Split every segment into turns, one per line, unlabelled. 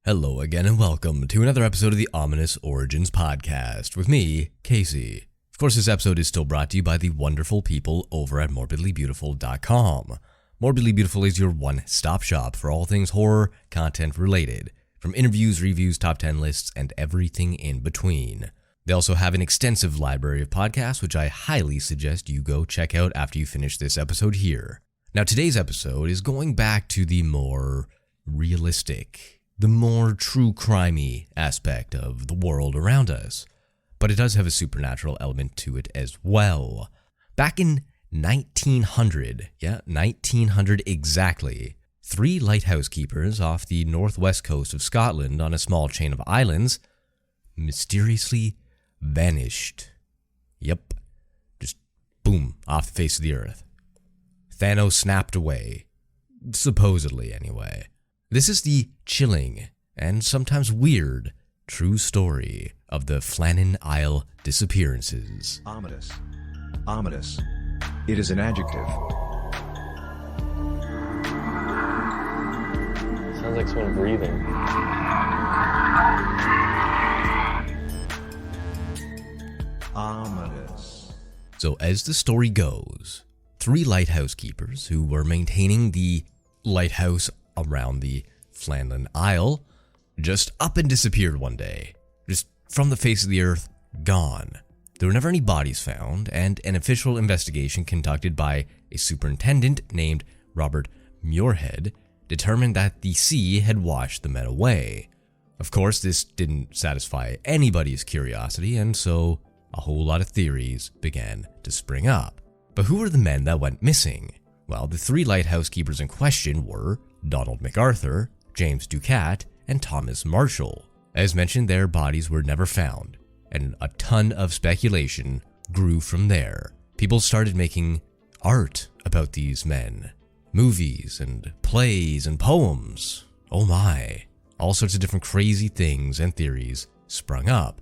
Hello again and welcome to another episode of the Ominous Origins podcast with me, Casey. Of course, this episode is still brought to you by the wonderful people over at morbidlybeautiful.com. Morbidly Beautiful is your one-stop shop for all things horror content related, from interviews, reviews, top 10 lists, and everything in between. They also have an extensive library of podcasts, which I highly suggest you go check out after you finish this episode here. Now, today's episode is going back to the more realistic, the more true crimey aspect of the world around us, but it does have a supernatural element to it as well. Back in 1900 exactly, 3 lighthouse keepers off the northwest coast of Scotland on a small chain of islands mysteriously vanished. Yep, just boom, off the face of the earth. Thanos snapped away, supposedly anyway. This is the chilling and sometimes weird true story of the Flannan Isle disappearances.
Ominous. Ominous. It is an adjective.
Sounds like someone breathing.
Ominous.
So as the story goes, 3 lighthouse keepers who were maintaining the lighthouse around the Flannan Isle just up and disappeared one day. Just from the face of the earth, gone. There were never any bodies found, and an official investigation conducted by a superintendent named Robert Muirhead determined that the sea had washed the men away. Of course, this didn't satisfy anybody's curiosity, and so a whole lot of theories began to spring up. But who were the men that went missing? Well, the 3 lighthouse keepers in question were Donald MacArthur, James Ducat, and Thomas Marshall. As mentioned, their bodies were never found, and a ton of speculation grew from there. People started making art about these men, movies and plays and poems. Oh my, all sorts of different crazy things and theories sprung up.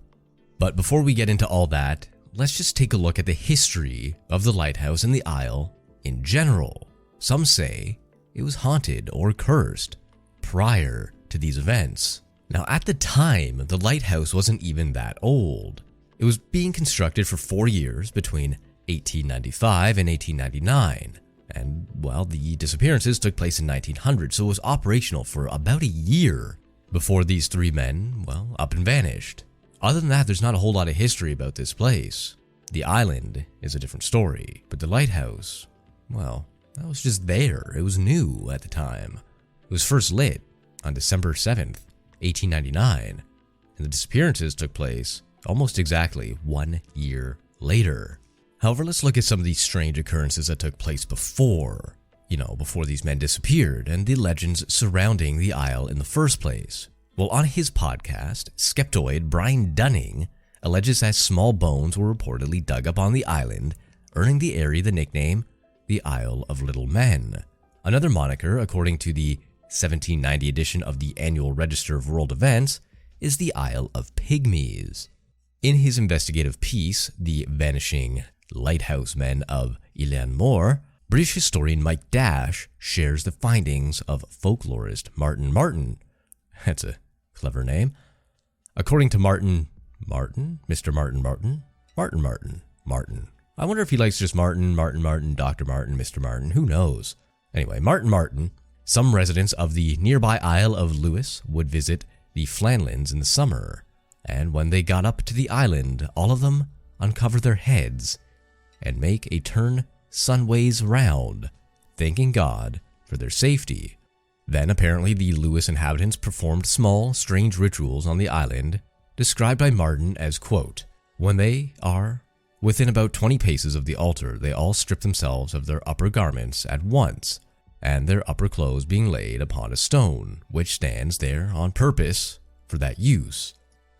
But before we get into all that, let's just take a look at the history of the lighthouse and the Isle in general. Some say it was haunted or cursed prior to these events. Now, at the time, the lighthouse wasn't even that old. It was being constructed for 4 years between 1895 and 1899. And, well, the disappearances took place in 1900, so it was operational for about a year before these 3 men, well, up and vanished. Other than that, there's not a whole lot of history about this place. The island is a different story, but the lighthouse, well, that was just there. It was new at the time. It was first lit on December 7th, 1899, and the disappearances took place almost exactly 1 year later. However, let's look at some of these strange occurrences that took place before these men disappeared and the legends surrounding the Isle in the first place. Well, on his podcast, skeptoid Brian Dunning alleges that small bones were reportedly dug up on the island, earning the area the nickname the Isle of Little Men. Another moniker, according to the 1790 edition of the Annual Register of World Events, is the Isle of Pygmies. In his investigative piece, The Vanishing Lighthouse Men of Ilan British historian Mike Dash shares the findings of folklorist Martin Martin. That's a clever name. According to Martin. I wonder if he likes just Martin, Dr. Martin, Mr. Martin, who knows? Anyway, Martin, some residents of the nearby Isle of Lewis would visit the Flanlans in the summer, and when they got up to the island, all of them uncover their heads and make a turn sunways round, thanking God for their safety. Then apparently the Lewis inhabitants performed small, strange rituals on the island, described by Martin as, quote, "When they are within about 20 paces of the altar, they all strip themselves of their upper garments at once, and their upper clothes being laid upon a stone, which stands there on purpose for that use.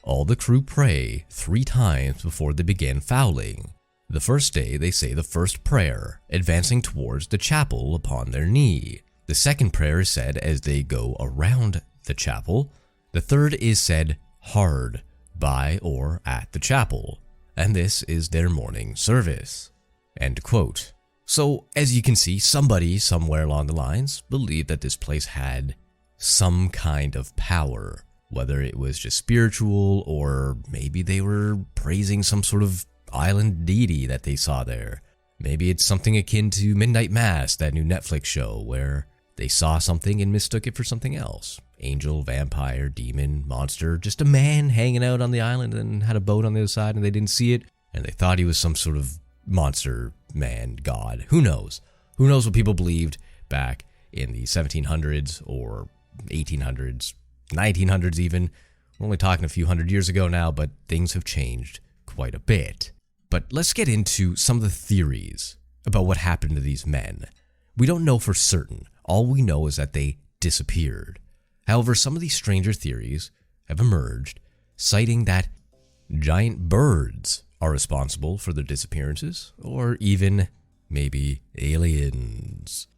All the crew pray 3 times before they begin fowling. The first day they say the first prayer, advancing towards the chapel upon their knee. The second prayer is said as they go around the chapel. The third is said hard by or at the chapel, and this is their morning service." End quote. So, as you can see, somebody somewhere along the lines believed that this place had some kind of power, whether it was just spiritual or maybe they were praising some sort of island deity that they saw there. Maybe it's something akin to Midnight Mass, that new Netflix show where they saw something and mistook it for something else. Angel, vampire, demon, monster, just a man hanging out on the island and had a boat on the other side and they didn't see it and they thought he was some sort of monster, man, god. Who knows? Who knows what people believed back in the 1700s or 1800s, 1900s even. We're only talking a few hundred years ago now, but things have changed quite a bit. But let's get into some of the theories about what happened to these men. We don't know for certain. All we know is that they disappeared. However, some of these stranger theories have emerged, citing that giant birds are responsible for their disappearances, or even maybe aliens.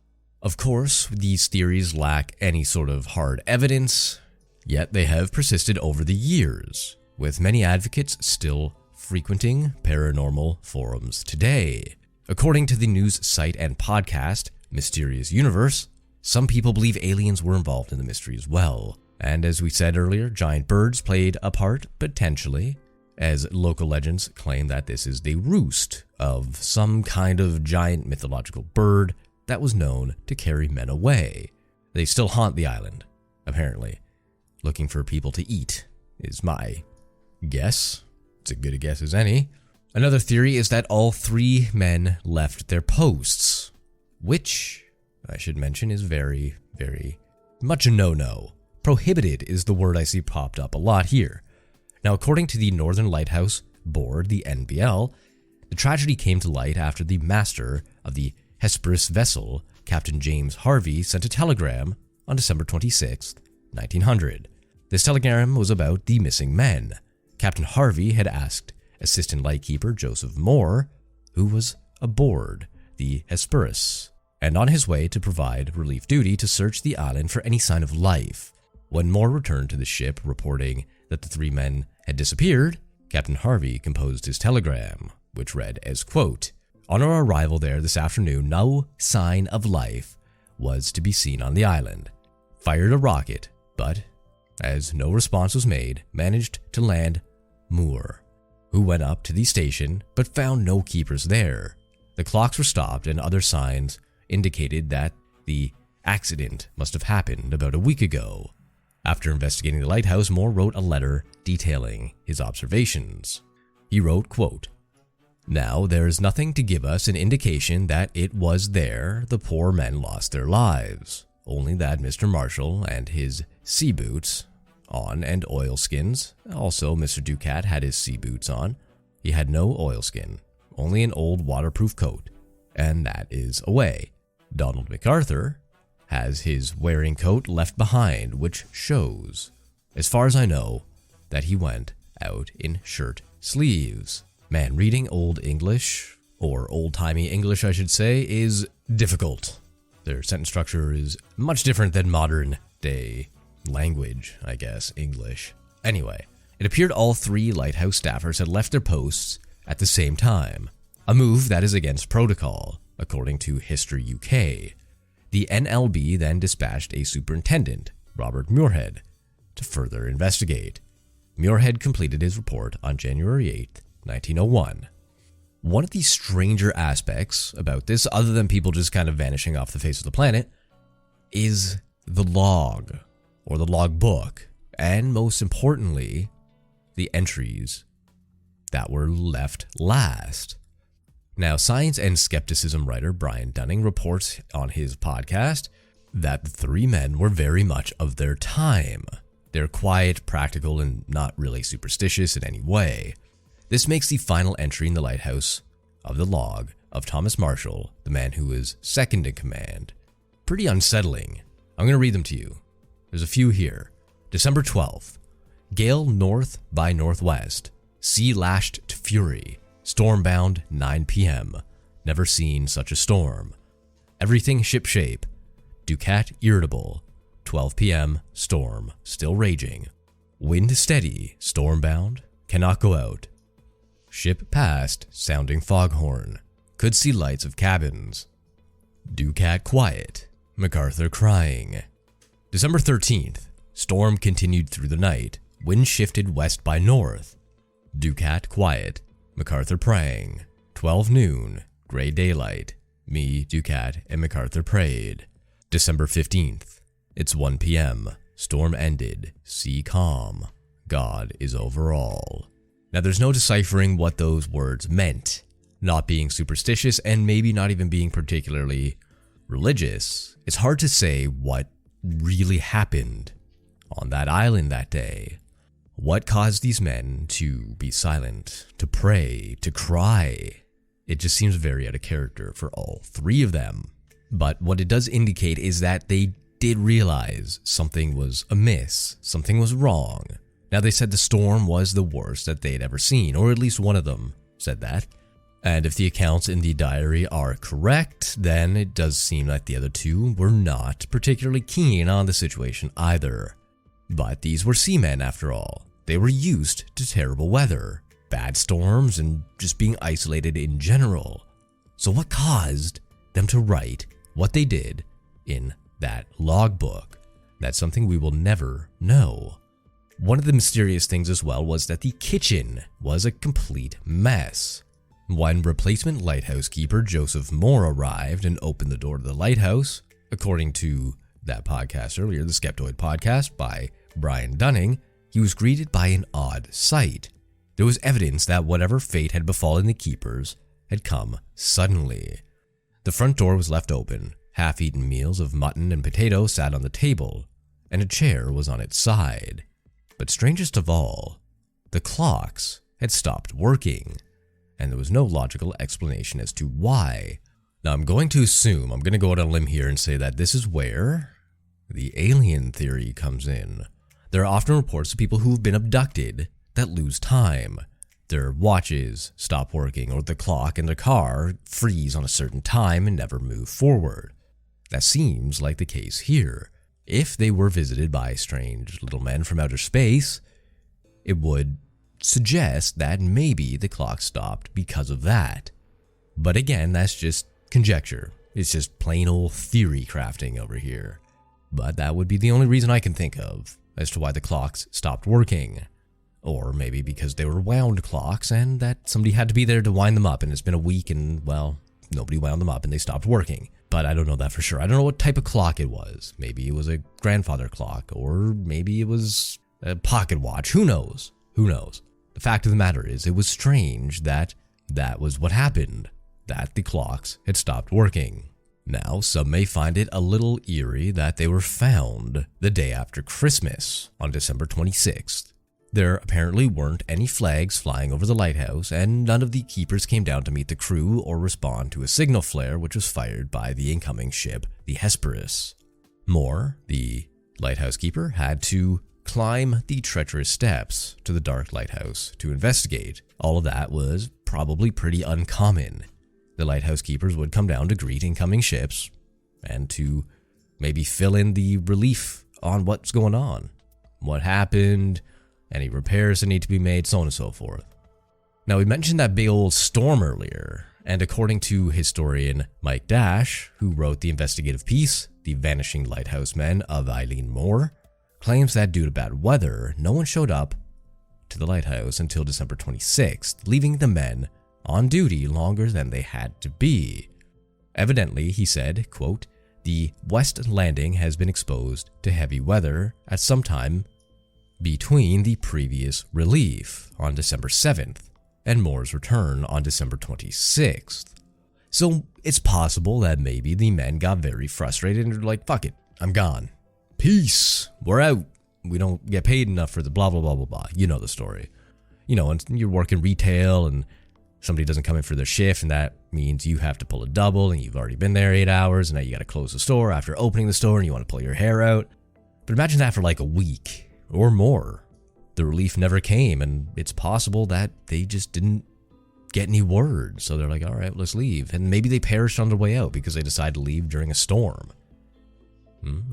Of course, these theories lack any sort of hard evidence, yet they have persisted over the years, with many advocates still frequenting paranormal forums today. According to the news site and podcast, Mysterious Universe, some people believe aliens were involved in the mystery as well. And as we said earlier, giant birds played a part, potentially, as local legends claim that this is the roost of some kind of giant mythological bird that was known to carry men away. They still haunt the island, apparently, looking for people to eat, is my guess. It's as good a guess as any. Another theory is that all three men left their posts, which I should mention is very, very much a no-no. Prohibited is the word I see popped up a lot here. Now, according to the Northern Lighthouse Board, the NBL, the tragedy came to light after the master of the Hesperus vessel, Captain James Harvey, sent a telegram on December 26, 1900. This telegram was about the missing men. Captain Harvey had asked Assistant Lightkeeper Joseph Moore, who was aboard the Hesperus, and on his way to provide relief duty to search the island for any sign of life. When Moore returned to the ship reporting that the three men had disappeared, Captain Harvey composed his telegram, which read as, quote, "On our arrival there this afternoon, no sign of life was to be seen on the island. Fired a rocket, but, as no response was made, managed to land Moore, who went up to the station but found no keepers there. The clocks were stopped and other signs indicated that the accident must have happened about a week ago. After investigating the lighthouse, Moore wrote a letter detailing his observations. He wrote, quote, "Now there is nothing to give us an indication that it was there the poor men lost their lives, only that Mr. Marshall and his sea boots on and oilskins. Also, Mr. Ducat had his sea boots on. He had no oilskin, only an old waterproof coat, and that is away. Donald MacArthur has his wearing coat left behind, which shows, as far as I know, that he went out in shirt sleeves." Man, reading Old English, or old-timey English I should say, is difficult. Their sentence structure is much different than modern day language, I guess, English. Anyway, it appeared all three lighthouse staffers had left their posts at the same time, a move that is against protocol, according to History UK. The NLB then dispatched a superintendent, Robert Muirhead, to further investigate. Muirhead completed his report on January 8, 1901. One of the stranger aspects about this, other than people just kind of vanishing off the face of the planet, is the log, or the logbook, and most importantly, the entries that were left last. Now, science and skepticism writer Brian Dunning reports on his podcast that the three men were very much of their time. They're quiet, practical, and not really superstitious in any way. This makes the final entry in the lighthouse of the log of Thomas Marshall, the man who was second in command, pretty unsettling. I'm going to read them to you. There's a few here. December 12th. Gale north by northwest. Sea lashed to fury. Stormbound 9 p.m. Never seen such a storm. Everything shipshape. Ducat irritable. 12 p.m. Storm still raging. Wind steady. Stormbound. Cannot go out. Ship passed. Sounding foghorn. Could see lights of cabins. Ducat quiet. MacArthur crying. December 13th. Storm continued through the night. Wind shifted west by north. Ducat quiet. MacArthur praying. 12 noon. Gray daylight. Me, Ducat, and MacArthur prayed. December 15th. It's 1 p.m. Storm ended. Sea calm. God is over all. Now there's no deciphering what those words meant. Not being superstitious and maybe not even being particularly religious, it's hard to say what really happened on that island that day. What caused these men to be silent, to pray, to cry? It just seems very out of character for all three of them. But what it does indicate is that they did realize something was amiss, something was wrong. Now they said the storm was the worst that they'd ever seen, or at least one of them said that. And if the accounts in the diary are correct, then it does seem like the other two were not particularly keen on the situation either. But these were seamen after all. They were used to terrible weather, bad storms, and just being isolated in general. So what caused them to write what they did in that logbook? That's something we will never know. One of the mysterious things as well was that the kitchen was a complete mess. When replacement lighthouse keeper Joseph Moore arrived and opened the door to the lighthouse, according to that podcast earlier, the Skeptoid podcast by Brian Dunning, he was greeted by an odd sight. There was evidence that whatever fate had befallen the keepers had come suddenly. The front door was left open, half-eaten meals of mutton and potato sat on the table, and a chair was on its side. But strangest of all, the clocks had stopped working, and there was no logical explanation as to why. Now I'm going to go out on a limb here and say that this is where the alien theory comes in. There are often reports of people who have been abducted that lose time. Their watches stop working, or the clock in their car freeze on a certain time and never move forward. That seems like the case here. If they were visited by strange little men from outer space, it would suggest that maybe the clock stopped because of that. But again, that's just conjecture. It's just plain old theory crafting over here. But that would be the only reason I can think of as to why the clocks stopped working. Or maybe because they were wound clocks and that somebody had to be there to wind them up, and it's been a week and, well, nobody wound them up and they stopped working. But I don't know that for sure. I don't know what type of clock it was. Maybe it was a grandfather clock, or maybe it was a pocket watch. Who knows? Who knows? The fact of the matter is, it was strange that that was what happened, that the clocks had stopped working. Now, some may find it a little eerie that they were found the day after Christmas, on December 26th. There apparently weren't any flags flying over the lighthouse, and none of the keepers came down to meet the crew or respond to a signal flare which was fired by the incoming ship, the Hesperus. Moore, the lighthouse keeper, had to climb the treacherous steps to the dark lighthouse to investigate. All of that was probably pretty uncommon. The lighthouse keepers would come down to greet incoming ships and to maybe fill in the relief on what's going on, what happened, any repairs that need to be made, so on and so forth. Now, we mentioned that big old storm earlier, and according to historian Mike Dash, who wrote the investigative piece, The Vanishing Lighthouse Men of Eileen Moore, claims that due to bad weather, no one showed up to the lighthouse until December 26th, leaving the men on duty longer than they had to be. Evidently, he said, quote, "The west landing has been exposed to heavy weather at some time between the previous relief on December 7th and Moore's return on December 26th. So it's possible that maybe the men got very frustrated and were like, fuck it, I'm gone. Peace, we're out. We don't get paid enough for the blah, blah, blah, blah, blah. You know the story. You know, and you're working retail and somebody doesn't come in for their shift, and that means you have to pull a double, and you've already been there 8 hours, and now you got to close the store after opening the store, and you want to pull your hair out. But imagine that for like a week or more. The relief never came, and it's possible that they just didn't get any word. So they're like, all right, let's leave. And maybe they perished on their way out because they decided to leave during a storm.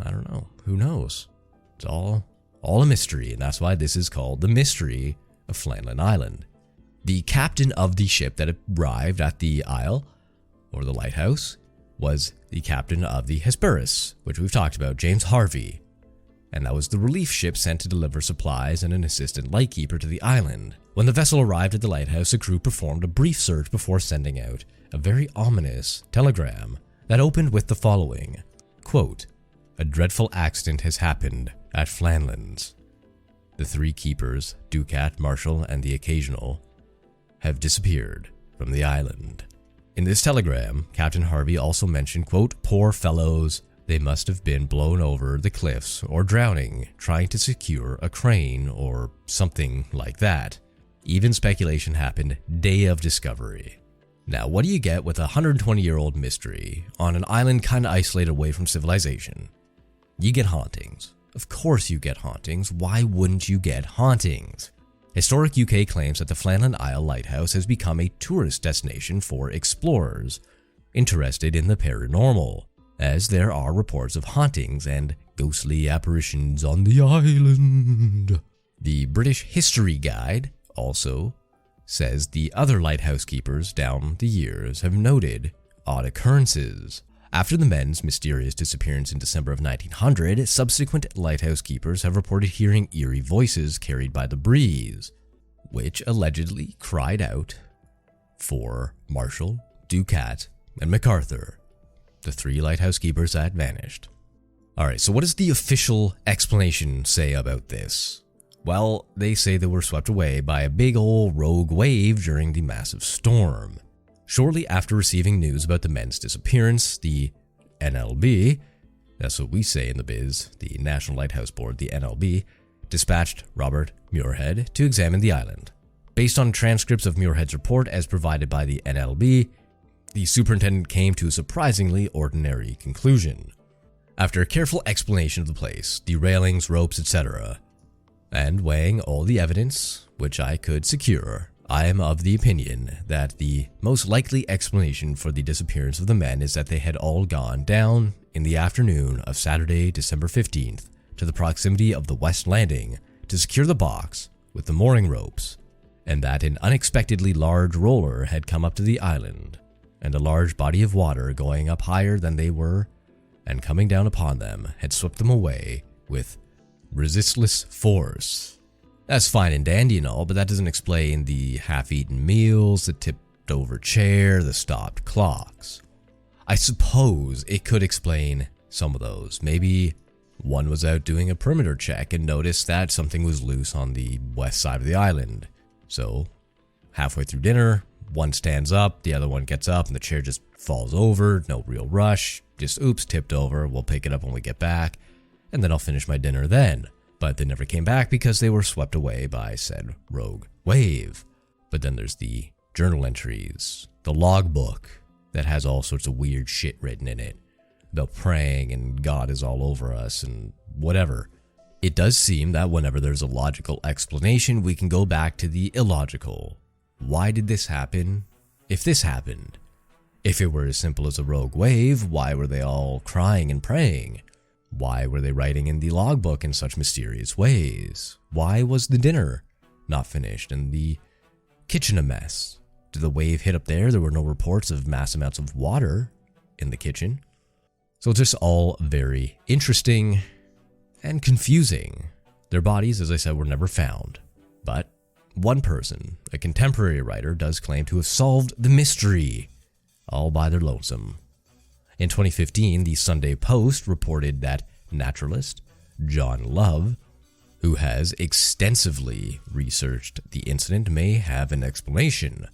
I don't know. Who knows? It's all a mystery, and that's why this is called The Mystery of Flannan Island. The captain of the ship that arrived at the isle, or the lighthouse, was the captain of the Hesperus, which we've talked about, James Harvey. and that was the relief ship sent to deliver supplies and an assistant lightkeeper to the island. When the vessel arrived at the lighthouse, the crew performed a brief search before sending out a very ominous telegram that opened with the following, quote, "A dreadful accident has happened at Flanlan's. The 3 keepers, Ducat, Marshall, and the Occasional, have disappeared from the island." In this telegram, Captain Harvey also mentioned, quote, "Poor fellows, they must have been blown over the cliffs or drowning trying to secure a crane or something like that. Even speculation happened day of discovery." Now, what do you get with a 120-year-old mystery on an island kind of isolated away from civilization? You get hauntings. Of course you get hauntings. Why wouldn't you get hauntings? Historic UK claims that the Flannan Isle Lighthouse has become a tourist destination for explorers interested in the paranormal, as there are reports of hauntings and ghostly apparitions on the island. The British History Guide also says the other lighthouse keepers down the years have noted odd occurrences. After the men's mysterious disappearance in December of 1900, subsequent lighthouse keepers have reported hearing eerie voices carried by the breeze, which allegedly cried out for Marshall, Ducat, and MacArthur, the 3 lighthouse keepers that vanished. Alright, so what does the official explanation say about this? Well, they say they were swept away by a big ol' rogue wave during the massive storm. Shortly after receiving news about the men's disappearance, the NLB, that's what we say in the biz, the National Lighthouse Board, the NLB, dispatched Robert Muirhead to examine the island. Based on transcripts of Muirhead's report as provided by the NLB, the superintendent came to a surprisingly ordinary conclusion. After a careful explanation of the place, the railings, ropes, etc., and weighing all the evidence which I could secure, I am of the opinion that the most likely explanation for the disappearance of the men is that they had all gone down in the afternoon of Saturday, December 15th, to the proximity of the West Landing to secure the box with the mooring ropes, and that an unexpectedly large roller had come up to the island, and a large body of water going up higher than they were and coming down upon them had swept them away with resistless force. That's fine and dandy and all, but that doesn't explain the half-eaten meals, the tipped-over chair, the stopped clocks. I suppose it could explain some of those. Maybe one was out doing a perimeter check and noticed that something was loose on the west side of the island. So, halfway through dinner, one stands up, the other one gets up, and the chair just falls over. No real rush. Just, oops, tipped over. We'll pick it up when we get back, and then I'll finish my dinner then. But they never came back because they were swept away by said rogue wave. But then there's the journal entries, the logbook that has all sorts of weird shit written in it about praying and God is all over us and whatever. It does seem that whenever there's a logical explanation, we can go back to the illogical. Why did this happen? If this happened. If it were as simple as a rogue wave, why were they all crying and praying? Why were they writing in the logbook in such mysterious ways? Why was the dinner not finished and the kitchen a mess? Did the wave hit up there? There were no reports of mass amounts of water in the kitchen. So it's just all very interesting and confusing. Their bodies, as I said, were never found. But one person, a contemporary writer, does claim to have solved the mystery all by their lonesome. In 2015, the Sunday Post reported that naturalist John Love, who has extensively researched the incident, may have an explanation.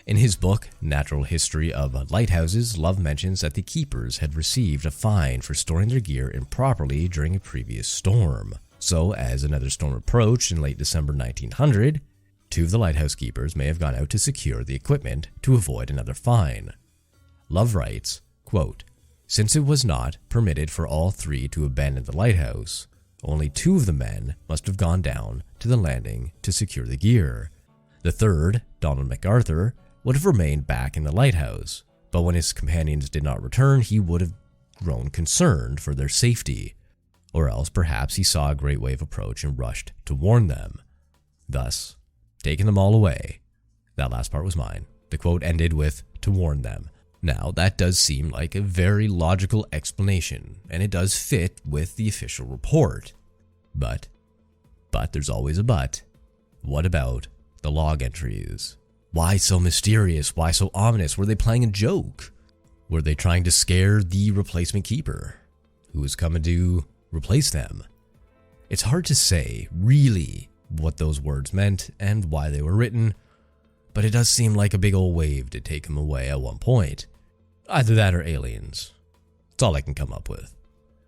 In his book, Natural History of Lighthouses, Love mentions that the keepers had received a fine for storing their gear improperly during a previous storm. So, as another storm approached in late December 1900, 2 of the lighthouse keepers may have gone out to secure the equipment to avoid another fine. Love writes, quote, "Since it was not permitted for all 3 to abandon the lighthouse, only 2 of the men must have gone down to the landing to secure the gear. The 3rd, Donald MacArthur, would have remained back in the lighthouse, but when his companions did not return, he would have grown concerned for their safety, or else perhaps he saw a great wave approach and rushed to warn them, thus taking them all away." That last part was mine. The quote ended with, "to warn them." Now, that does seem like a very logical explanation, and it does fit with the official report. But there's always a but. What about the log entries? Why so mysterious? Why so ominous? Were they playing a joke? Were they trying to scare the replacement keeper who was coming to replace them? It's hard to say, really, what those words meant and why they were written, but it does seem like a big old wave did take him away at one point. Either that or aliens. That's all I can come up with.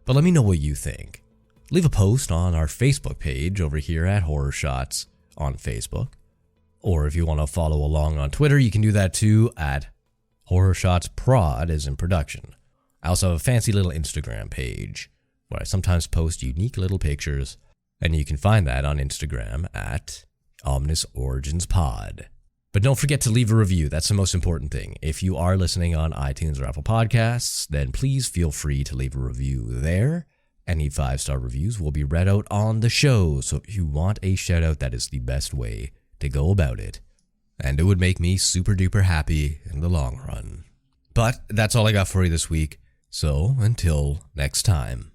But let me know what you think. Leave a post on our Facebook page over here at Horror Shots on Facebook. Or if you want to follow along on Twitter, you can do that too at Horror Shots Prod as in production. I also have a fancy little Instagram page where I sometimes post unique little pictures, and you can find that on Instagram at Ominous Origins Pod. But don't forget to leave a review. That's the most important thing. If you are listening on iTunes or Apple Podcasts, then please feel free to leave a review there. Any 5-star reviews will be read out on the show, so if you want a shout out, that is the best way to go about it. And it would make me super duper happy in the long run. But that's all I got for you this week. So until next time.